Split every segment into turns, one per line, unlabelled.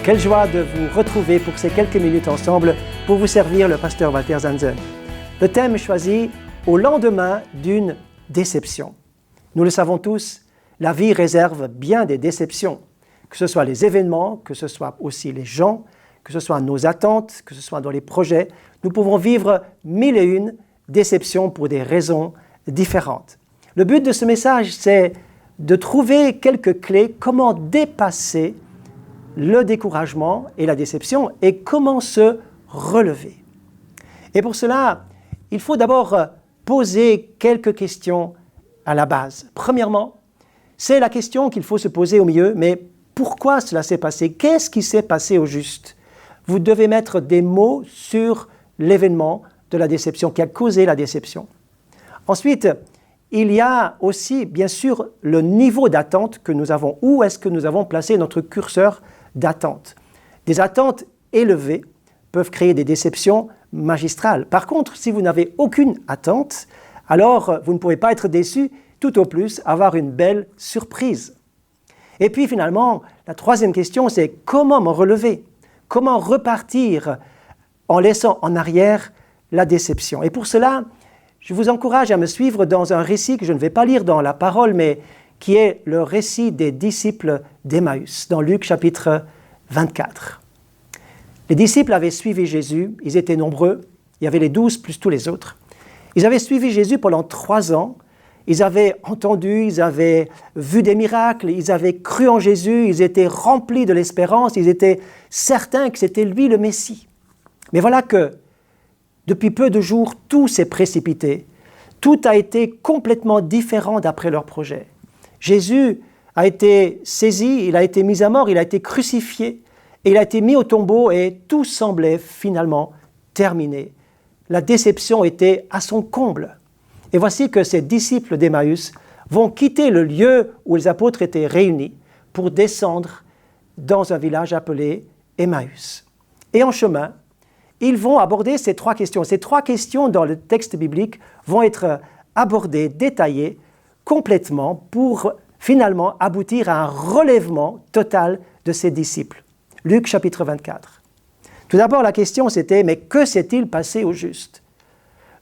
Quelle joie de vous retrouver pour ces quelques minutes ensemble pour vous servir le pasteur Walter Zanzen. Le thème choisi, au lendemain d'une déception. Nous le savons tous, la vie réserve bien des déceptions, que ce soit les événements, que ce soit aussi les gens, que ce soit nos attentes, que ce soit dans les projets. Nous pouvons vivre 1001 déceptions pour des raisons différentes. Le but de ce message, c'est de trouver quelques clés, comment dépasser le découragement et la déception et comment se relever. Et pour cela, il faut d'abord poser quelques questions à la base. Premièrement, c'est la question qu'il faut se poser au milieu, mais pourquoi cela s'est passé? Qu'est-ce qui s'est passé au juste? Vous devez mettre des mots sur l'événement de la déception, qui a causé la déception. Ensuite, il y a aussi, bien sûr, le niveau d'attente que nous avons. Où est-ce que nous avons placé notre curseur d'attente? Des attentes élevées peuvent créer des déceptions magistrales. Par contre, si vous n'avez aucune attente, alors vous ne pouvez pas être déçu, tout au plus avoir une belle surprise. Et puis finalement, la troisième question, c'est comment me relever? Comment repartir en laissant en arrière la déception? Et pour cela, je vous encourage à me suivre dans un récit que je ne vais pas lire dans la parole, mais qui est le récit des disciples d'Emmaüs, dans Luc chapitre 24. Les disciples avaient suivi Jésus, ils étaient nombreux, il y avait les 12 plus tous les autres. Ils avaient suivi Jésus pendant 3 ans, ils avaient entendu, ils avaient vu des miracles, ils avaient cru en Jésus, ils étaient remplis de l'espérance, ils étaient certains que c'était lui le Messie. Mais voilà que, depuis peu de jours, tout s'est précipité, tout a été complètement différent d'après leur projet. Jésus a été saisi, il a été mis à mort, il a été crucifié, et il a été mis au tombeau et tout semblait finalement terminé. La déception était à son comble. Et voici que ces disciples d'Emmaüs vont quitter le lieu où les apôtres étaient réunis pour descendre dans un village appelé Emmaüs. Et en chemin, ils vont aborder ces 3 questions. Ces 3 questions dans le texte biblique vont être abordées, détaillées, complètement pour finalement aboutir à un relèvement total de ses disciples. Luc chapitre 24. Tout d'abord, la question c'était, mais que s'est-il passé au juste?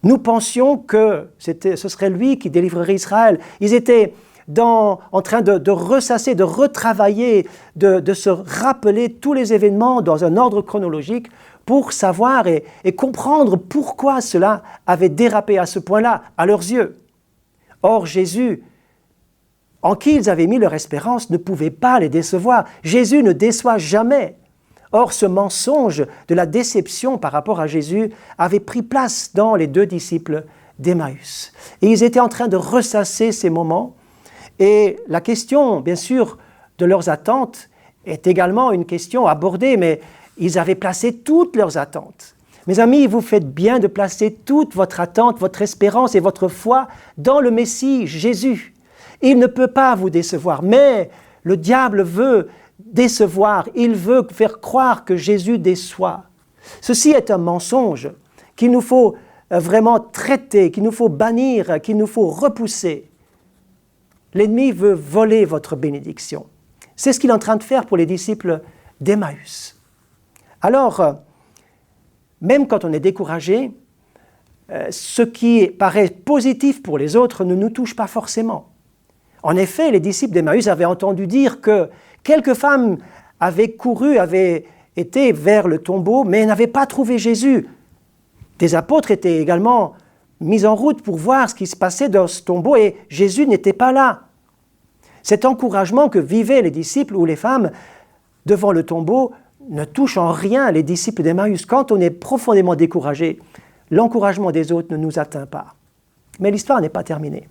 Nous pensions que ce serait lui qui délivrerait Israël. Ils étaient en train de ressasser, de retravailler, de se rappeler tous les événements dans un ordre chronologique pour savoir et comprendre pourquoi cela avait dérapé à ce point-là, à leurs yeux. Or, Jésus, en qui ils avaient mis leur espérance, ne pouvait pas les décevoir. Jésus ne déçoit jamais. Or, ce mensonge de la déception par rapport à Jésus avait pris place dans les 2 disciples d'Emmaüs. Et ils étaient en train de ressasser ces moments. Et la question, bien sûr, de leurs attentes est également une question abordée, mais ils avaient placé toutes leurs attentes. Mes amis, vous faites bien de placer toute votre attente, votre espérance et votre foi dans le Messie, Jésus. Il ne peut pas vous décevoir, mais le diable veut décevoir, il veut faire croire que Jésus déçoit. Ceci est un mensonge qu'il nous faut vraiment traiter, qu'il nous faut bannir, qu'il nous faut repousser. L'ennemi veut voler votre bénédiction. C'est ce qu'il est en train de faire pour les disciples d'Emmaüs. Alors, même quand on est découragé, ce qui paraît positif pour les autres ne nous touche pas forcément. En effet, les disciples d'Emmaüs avaient entendu dire que quelques femmes avaient couru, avaient été vers le tombeau, mais n'avaient pas trouvé Jésus. Des apôtres étaient également mis en route pour voir ce qui se passait dans ce tombeau et Jésus n'était pas là. Cet encouragement que vivaient les disciples ou les femmes devant le tombeau ne touche en rien les disciples d'Emmaüs. Quand on est profondément découragé, l'encouragement des autres ne nous atteint pas. Mais l'histoire n'est pas terminée.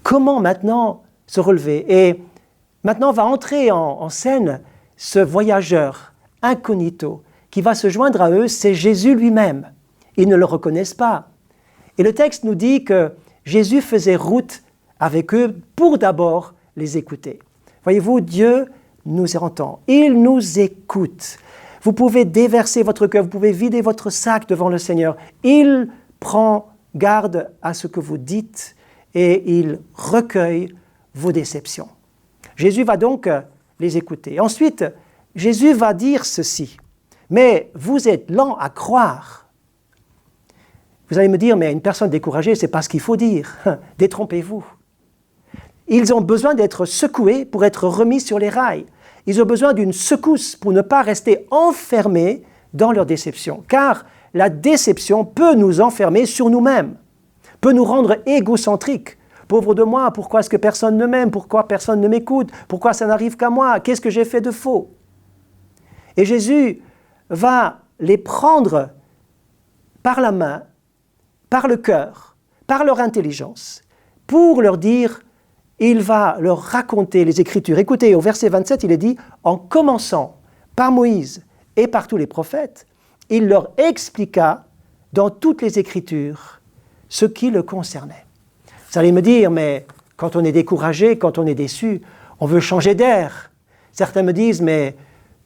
Comment maintenant se relever? Et maintenant va entrer en scène ce voyageur incognito qui va se joindre à eux, c'est Jésus lui-même. Ils ne le reconnaissent pas. Et le texte nous dit que Jésus faisait route avec eux pour d'abord les écouter. Voyez-vous, Dieu nous entend, il nous écoute. Vous pouvez déverser votre cœur, vous pouvez vider votre sac devant le Seigneur. Il prend garde à ce que vous dites et il recueille vos déceptions. Jésus va donc les écouter. Ensuite, Jésus va dire ceci. Mais vous êtes lents à croire. Vous allez me dire, mais une personne découragée, c'est pas ce qu'il faut dire. Détrompez-vous. Ils ont besoin d'être secoués pour être remis sur les rails. Ils ont besoin d'une secousse pour ne pas rester enfermés dans leur déception. Car la déception peut nous enfermer sur nous-mêmes, peut nous rendre égocentriques. Pauvre de moi, pourquoi est-ce que personne ne m'aime? Pourquoi personne ne m'écoute? Pourquoi ça n'arrive qu'à moi? Qu'est-ce que j'ai fait de faux? Et Jésus va les prendre par la main, par le cœur, par leur intelligence, pour leur dire, il va leur raconter les Écritures. Écoutez, au verset 27, il est dit, en commençant par Moïse et par tous les prophètes, il leur expliqua dans toutes les Écritures ce qui le concernait. Vous allez me dire, mais quand on est découragé, quand on est déçu, on veut changer d'air. Certains me disent, mais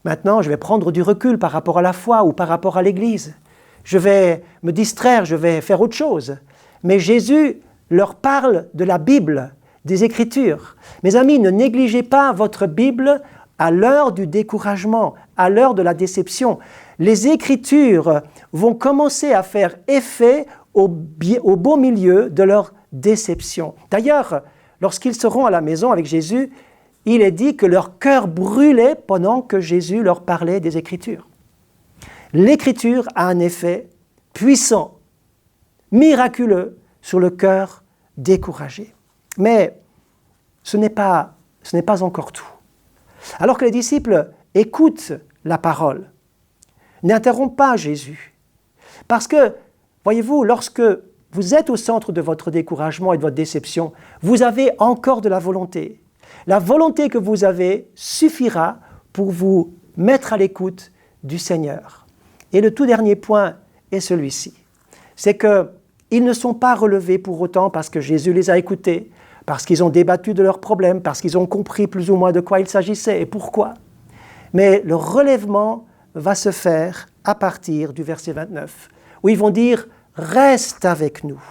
maintenant je vais prendre du recul par rapport à la foi ou par rapport à l'Église. Je vais me distraire, je vais faire autre chose. Mais Jésus leur parle de la Bible, des Écritures. Mes amis, ne négligez pas votre Bible à l'heure du découragement, à l'heure de la déception. Les Écritures vont commencer à faire effet au beau milieu de leur déception. D'ailleurs, lorsqu'ils seront à la maison avec Jésus, il est dit que leur cœur brûlait pendant que Jésus leur parlait des Écritures. L'Écriture a un effet puissant, miraculeux sur le cœur découragé. Mais ce n'est pas encore tout. Alors que les disciples écoutent la parole, n'interrompent pas Jésus. Parce que, voyez-vous, lorsque vous êtes au centre de votre découragement et de votre déception, vous avez encore de la volonté. La volonté que vous avez suffira pour vous mettre à l'écoute du Seigneur. Et le tout dernier point est celui-ci. C'est qu'ils ne sont pas relevés pour autant parce que Jésus les a écoutés, parce qu'ils ont débattu de leurs problèmes, parce qu'ils ont compris plus ou moins de quoi il s'agissait et pourquoi. Mais le relèvement va se faire à partir du verset 29, où ils vont dire « Reste avec nous ».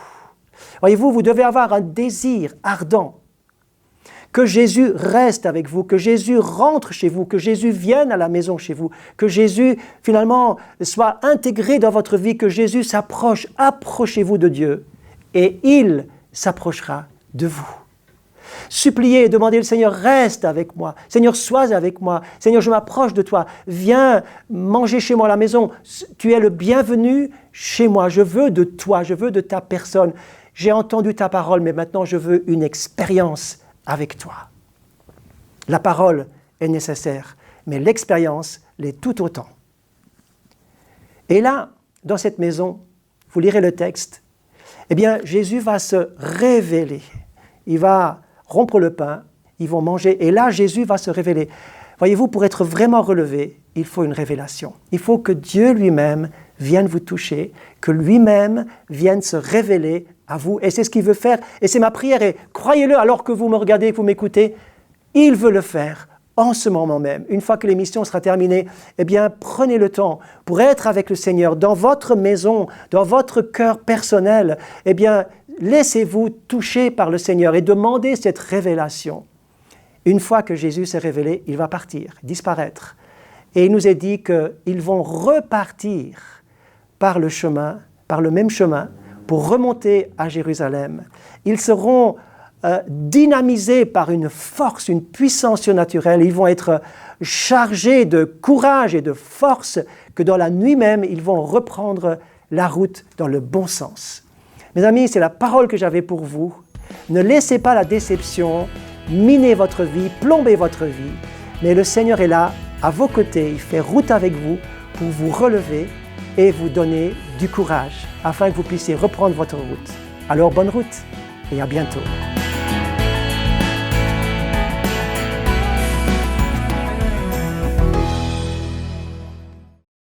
Voyez-vous, vous devez avoir un désir ardent que Jésus reste avec vous, que Jésus rentre chez vous, que Jésus vienne à la maison chez vous, que Jésus finalement soit intégré dans votre vie, que Jésus s'approche, approchez-vous de Dieu et il s'approchera de vous. Suppliez et demandez au Seigneur, reste avec moi. Seigneur, sois avec moi. Seigneur, je m'approche de toi. Viens manger chez moi à la maison. Tu es le bienvenu chez moi. Je veux de toi, je veux de ta personne. J'ai entendu ta parole, mais maintenant je veux une expérience avec toi. La parole est nécessaire, mais l'expérience l'est tout autant. Et là, dans cette maison, vous lirez le texte, eh bien, Jésus va se révéler. Il va rompre le pain, ils vont manger, et là, Jésus va se révéler. Voyez-vous, pour être vraiment relevé, il faut une révélation. Il faut que Dieu lui-même vienne vous toucher, que lui-même vienne se révéler à vous. Et c'est ce qu'il veut faire. Et c'est ma prière. Et croyez-le, alors que vous me regardez, que vous m'écoutez, il veut le faire en ce moment même. Une fois que l'émission sera terminée, eh bien, prenez le temps pour être avec le Seigneur dans votre maison, dans votre cœur personnel. Eh bien, laissez-vous toucher par le Seigneur et demandez cette révélation. Une fois que Jésus s'est révélé, il va partir, disparaître. Et il nous est dit qu'ils vont repartir par le chemin, par le même chemin, pour remonter à Jérusalem. Ils seront dynamisés par une force, une puissance surnaturelle. Ils vont être chargés de courage et de force que dans la nuit même, ils vont reprendre la route dans le bon sens. Mes amis, c'est la parole que j'avais pour vous. Ne laissez pas la déception miner votre vie, plomber votre vie. Mais le Seigneur est là, à vos côtés. Il fait route avec vous pour vous relever et vous donner du courage afin que vous puissiez reprendre votre route. Alors bonne route et à bientôt.